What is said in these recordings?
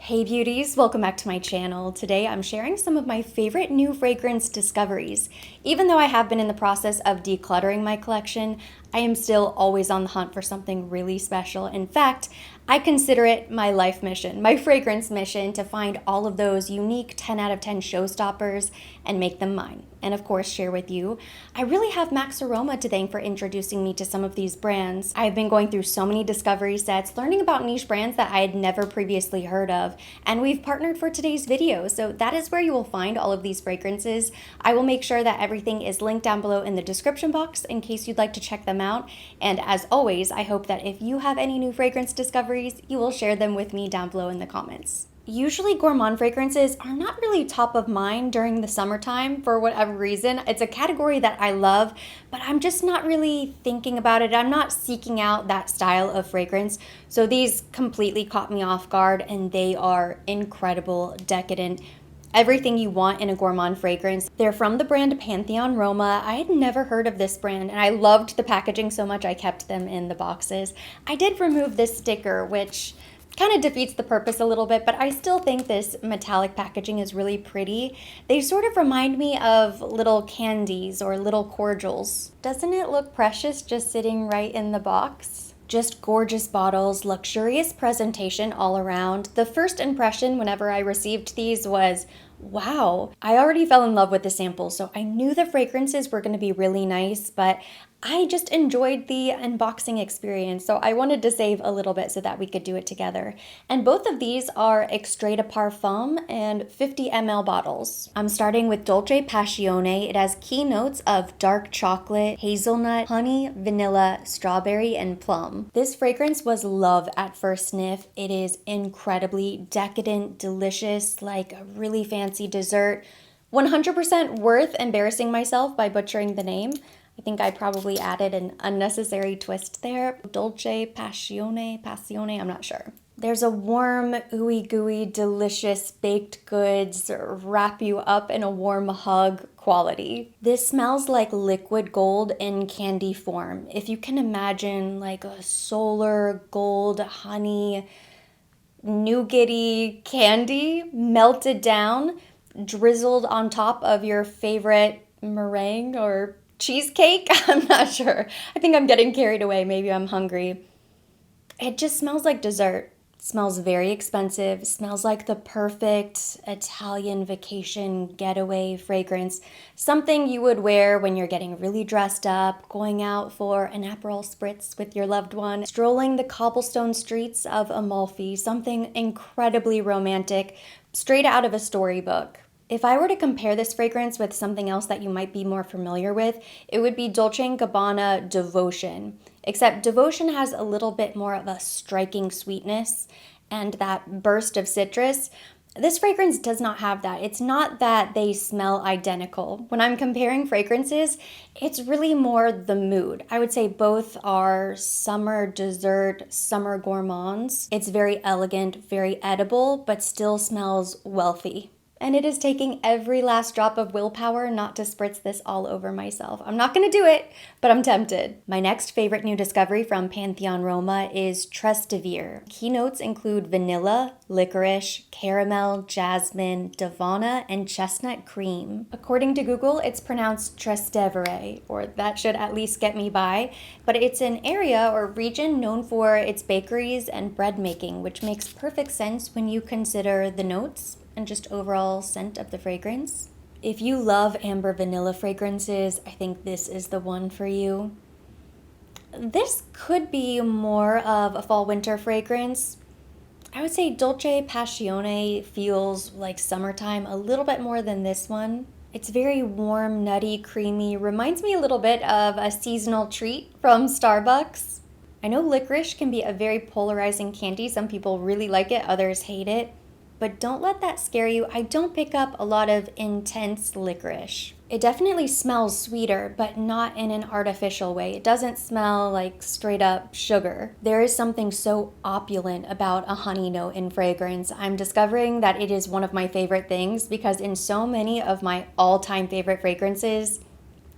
Hey beauties, welcome back to my channel. Today I'm sharing some of my favorite new fragrance discoveries. Even though I have been in the process of decluttering my collection, I am still always on the hunt for something really special. In fact, I consider it my life mission, my fragrance mission, to find all of those unique 10 out of 10 showstoppers and make them mine. And of course, share with you. I really have Max Aroma to thank for introducing me to some of these brands. I've been going through so many discovery sets, learning about niche brands that I had never previously heard of, and we've partnered for today's video. So that is where you will find all of these fragrances. I will make sure that everything is linked down below in the description box in case you'd like to check them out. And as always, I hope that if you have any new fragrance discoveries, you will share them with me down below in the comments. Usually gourmand fragrances are not really top of mind during the summertime for whatever reason. It's a category that I love, but I'm just not really thinking about it. I'm not seeking out that style of fragrance. So these completely caught me off guard, and they are incredible, decadent, everything you want in a gourmand fragrance. They're from the brand Pantheon Roma. I had never heard of this brand, and I loved the packaging so much I kept them in the boxes. I did remove this sticker, which kind of defeats the purpose a little bit, but I still think this metallic packaging is really pretty. They sort of remind me of little candies or little cordials. Doesn't it look precious just sitting right in the box? Just gorgeous bottles, luxurious presentation all around. The first impression whenever I received these was, wow. I already fell in love with the sample, so I knew the fragrances were going to be really nice, but I just enjoyed the unboxing experience, so I wanted to save a little bit so that we could do it together. And both of these are extrait de parfum and 50 ml bottles. I'm starting with Dolce Passione. It has key notes of dark chocolate, hazelnut, honey, vanilla, strawberry, and plum. This fragrance was love at first sniff. It is incredibly decadent, delicious, like a really fancy dessert. 100% worth embarrassing myself by butchering the name. I think I probably added an unnecessary twist there. Dolce Passione, I'm not sure. There's a warm, ooey gooey, delicious baked goods wrap you up in a warm hug quality. This smells like liquid gold in candy form. If you can imagine like a solar gold honey nougaty candy melted down, drizzled on top of your favorite meringue or cheesecake? I'm not sure. I think I'm getting carried away. Maybe I'm hungry. It just smells like dessert. It smells very expensive. It smells like the perfect Italian vacation getaway fragrance. Something you would wear when you're getting really dressed up, going out for an Aperol spritz with your loved one, strolling the cobblestone streets of Amalfi. Something incredibly romantic, straight out of a storybook. If I were to compare this fragrance with something else that you might be more familiar with, it would be Dolce & Gabbana Devotion. Except Devotion has a little bit more of a striking sweetness and that burst of citrus. This fragrance does not have that. It's not that they smell identical. When I'm comparing fragrances, it's really more the mood. I would say both are summer dessert, summer gourmands. It's very elegant, very edible, but still smells wealthy. And it is taking every last drop of willpower not to spritz this all over myself. I'm not gonna do it, but I'm tempted. My next favorite new discovery from Pantheon Roma is Trastevere. Keynotes include vanilla, licorice, caramel, jasmine, davana, and chestnut cream. According to Google, it's pronounced Trastevere, or that should at least get me by, but it's an area or region known for its bakeries and bread making, which makes perfect sense when you consider the notes and just overall scent of the fragrance. If you love amber vanilla fragrances, I think this is the one for you. This could be more of a fall-winter fragrance. I would say Dolce Passione feels like summertime a little bit more than this one. It's very warm, nutty, creamy, reminds me a little bit of a seasonal treat from Starbucks. I know licorice can be a very polarizing candy. Some people really like it, others hate it. But don't let that scare you. I don't pick up a lot of intense licorice. It definitely smells sweeter, but not in an artificial way. It doesn't smell like straight up sugar. There is something so opulent about a honey note in fragrance. I'm discovering that it is one of my favorite things because in so many of my all-time favorite fragrances,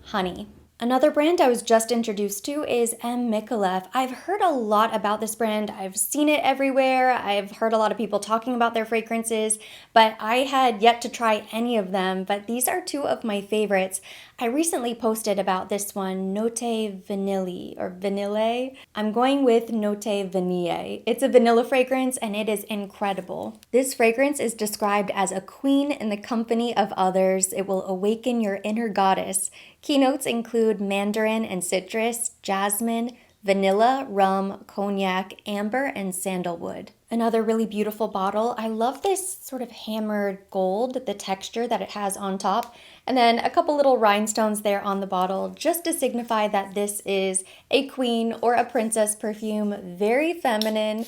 honey. Another brand I was just introduced to is Micallef. I've heard a lot about this brand. I've seen it everywhere. I've heard a lot of people talking about their fragrances, but I had yet to try any of them. But these are two of my favorites. I recently posted about this one, Note Vanillee or Vanillee. I'm going with Note Vanillee. It's a vanilla fragrance and it is incredible. This fragrance is described as a queen in the company of others. It will awaken your inner goddess. Keynotes include mandarin and citrus, jasmine, vanilla, rum, cognac, amber, and sandalwood. Another really beautiful bottle. I love this sort of hammered gold, the texture that it has on top, and then a couple little rhinestones there on the bottle just to signify that this is a queen or a princess perfume, very feminine,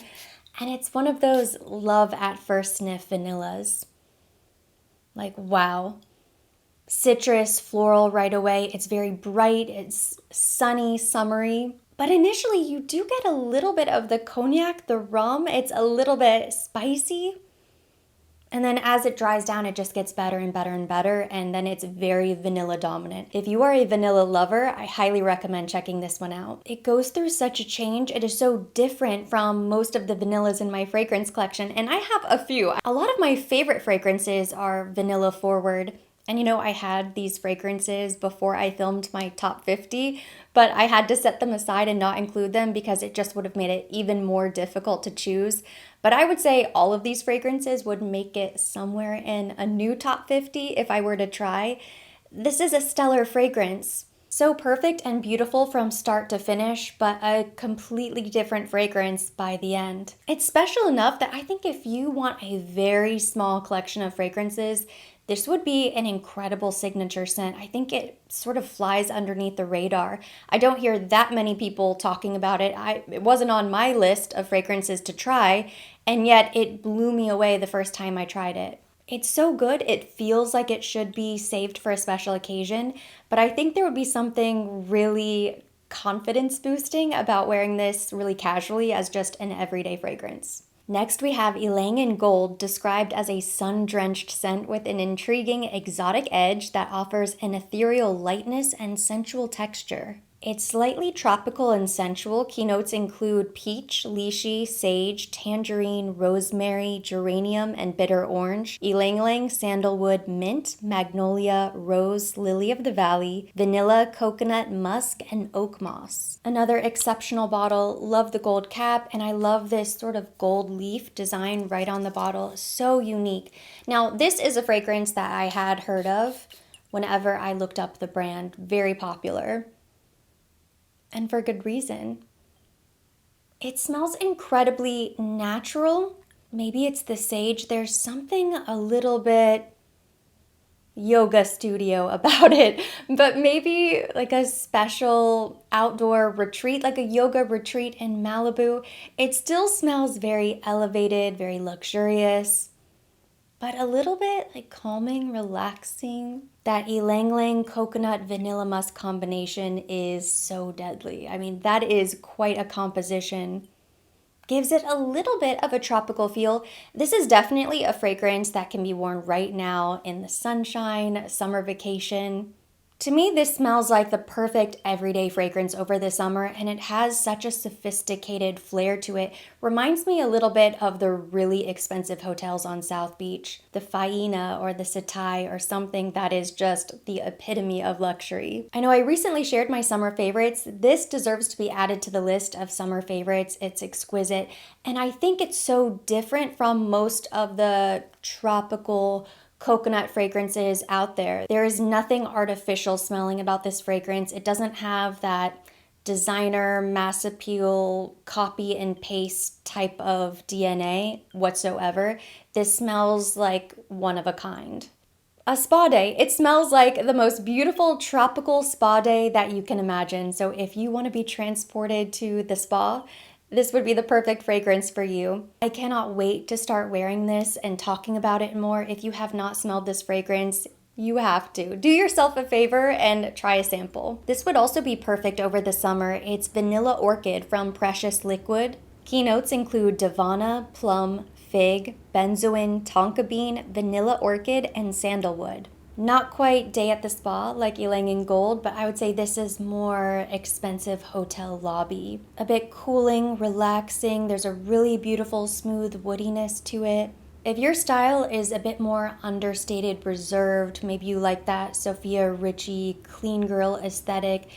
and it's one of those love at first sniff vanillas. Like, wow. Citrus, floral right away. It's very bright, it's sunny, summery. But initially you do get a little bit of the cognac, the rum. It's a little bit spicy. And then as it dries down, it just gets better and better and better. And then it's very vanilla dominant. If you are a vanilla lover, I highly recommend checking this one out. It goes through such a change. It is so different from most of the vanillas in my fragrance collection. And I have a few. A lot of my favorite fragrances are vanilla forward. And you know, I had these fragrances before I filmed my top 50, but I had to set them aside and not include them because it just would have made it even more difficult to choose. But I would say all of these fragrances would make it somewhere in a new top 50 if I were to try. This is a stellar fragrance. So perfect and beautiful from start to finish, but a completely different fragrance by the end. It's special enough that I think if you want a very small collection of fragrances, this would be an incredible signature scent. I think it sort of flies underneath the radar. I don't hear that many people talking about it. It wasn't on my list of fragrances to try, and yet it blew me away the first time I tried it. It's so good, it feels like it should be saved for a special occasion, but I think there would be something really confidence boosting about wearing this really casually as just an everyday fragrance. Next, we have Ylang in Gold, described as a sun-drenched scent with an intriguing, exotic edge that offers an ethereal lightness and sensual texture. It's slightly tropical and sensual. Keynotes include peach, lychee, sage, tangerine, rosemary, geranium, and bitter orange, ylang-ylang, sandalwood, mint, magnolia, rose, lily of the valley, vanilla, coconut, musk, and oak moss. Another exceptional bottle. Love the gold cap, and I love this sort of gold leaf design right on the bottle. So unique. Now, this is a fragrance that I had heard of whenever I looked up the brand. Very popular. And for good reason. It smells incredibly natural. Maybe it's the sage. There's something a little bit yoga studio about it, but maybe like a special outdoor retreat, like a yoga retreat in Malibu. It still smells very elevated, very luxurious, but a little bit like calming, relaxing. That ylang-ylang coconut vanilla musk combination is so deadly. I mean, that is quite a composition. Gives it a little bit of a tropical feel. This is definitely a fragrance that can be worn right now in the sunshine, summer vacation. To me, this smells like the perfect everyday fragrance over the summer, and it has such a sophisticated flair to it. Reminds me a little bit of the really expensive hotels on South Beach, the Faina or the Setai or something that is just the epitome of luxury. I know I recently shared my summer favorites. This deserves to be added to the list of summer favorites. It's exquisite, and I think it's so different from most of the tropical coconut fragrances out there. There is nothing artificial smelling about this fragrance. It doesn't have that designer mass appeal copy and paste type of DNA whatsoever. This smells like one of a kind. A spa day. It smells like the most beautiful tropical spa day that you can imagine. So if you want to be transported to the spa, this would be the perfect fragrance for you. I cannot wait to start wearing this and talking about it more. If you have not smelled this fragrance, you have to. Do yourself a favor and try a sample. This would also be perfect over the summer. It's Vanilla Orchid from Precious Liquid. Keynotes include Davana, plum, fig, benzoin, tonka bean, vanilla orchid, and sandalwood. Not quite day at the spa like Ylang in Gold, but I would say this is more expensive hotel lobby. A bit cooling, relaxing. There's a really beautiful smooth woodiness to it. If your style is a bit more understated, reserved, maybe you like that Sophia Richie clean girl aesthetic,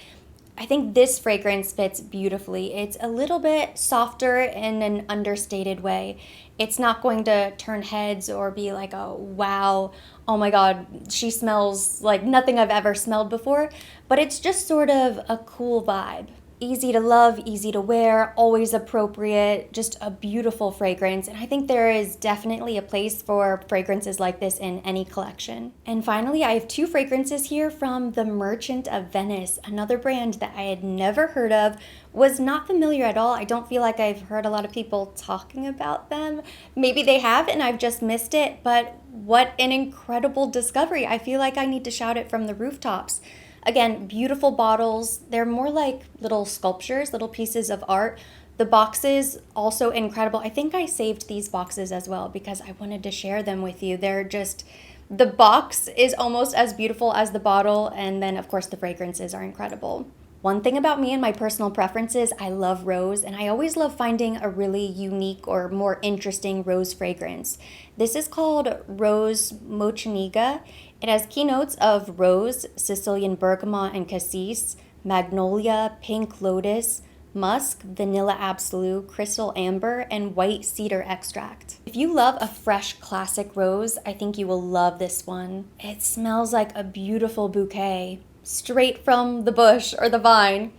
I think this fragrance fits beautifully. It's a little bit softer in an understated way. It's not going to turn heads or be like a wow, oh my god, she smells like nothing I've ever smelled before, but it's just sort of a cool vibe. Easy to love, easy to wear, always appropriate, just a beautiful fragrance. And I think there is definitely a place for fragrances like this in any collection. And finally, I have two fragrances here from the Merchant of Venice, another brand that I had never heard of, was not familiar at all. I don't feel like I've heard a lot of people talking about them. Maybe they have and I've just missed it, but what an incredible discovery. I feel like I need to shout it from the rooftops. Again, beautiful bottles. They're more like little sculptures, little pieces of art. The boxes, also incredible. I think I saved these boxes as well because I wanted to share them with you. They're just, the box is almost as beautiful as the bottle. And then, of course, the fragrances are incredible. One thing about me and my personal preferences, I love rose, and I always love finding a really unique or more interesting rose fragrance. This is called Rose Mocheniga. It has keynotes of rose, Sicilian bergamot and cassis, magnolia, pink lotus, musk, vanilla absolute, crystal amber, and white cedar extract. If you love a fresh classic rose, I think you will love this one. It smells like a beautiful bouquet, straight from the bush or the vine.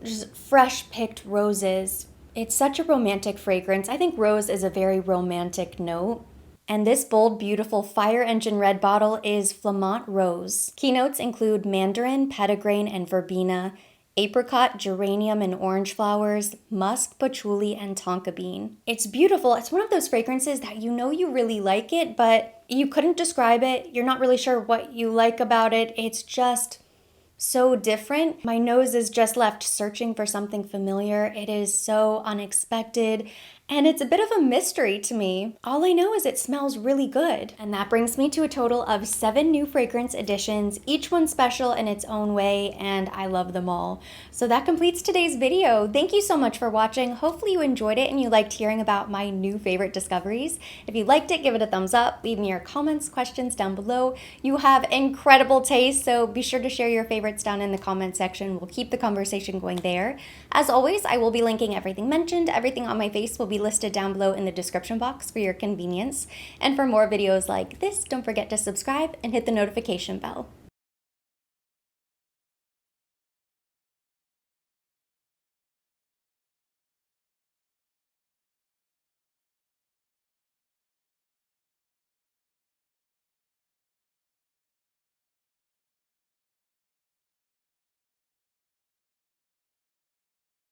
Just fresh picked roses. It's such a romantic fragrance. I think rose is a very romantic note. And this bold, beautiful fire engine red bottle is Flamant Rose. Keynotes include mandarin, petitgrain, and verbena, apricot, geranium, and orange flowers, musk, patchouli, and tonka bean. It's beautiful. It's one of those fragrances that you know you really like it, but you couldn't describe it. You're not really sure what you like about it. It's just so different. My nose is just left searching for something familiar. It is so unexpected, and it's a bit of a mystery to me. All I know is it smells really good. And that brings me to a total of 7 new fragrance additions, each one special in its own way, and I love them all. So that completes today's video. Thank you so much for watching. Hopefully you enjoyed it and you liked hearing about my new favorite discoveries. If you liked it, give it a thumbs up. Leave me your comments, questions down below. You have incredible taste, so be sure to share your favorites down in the comment section. We'll keep the conversation going there. As always, I will be linking everything mentioned. Everything on my face will be listed down below in the description box for your convenience. And for more videos like this, don't forget to subscribe and hit the notification bell.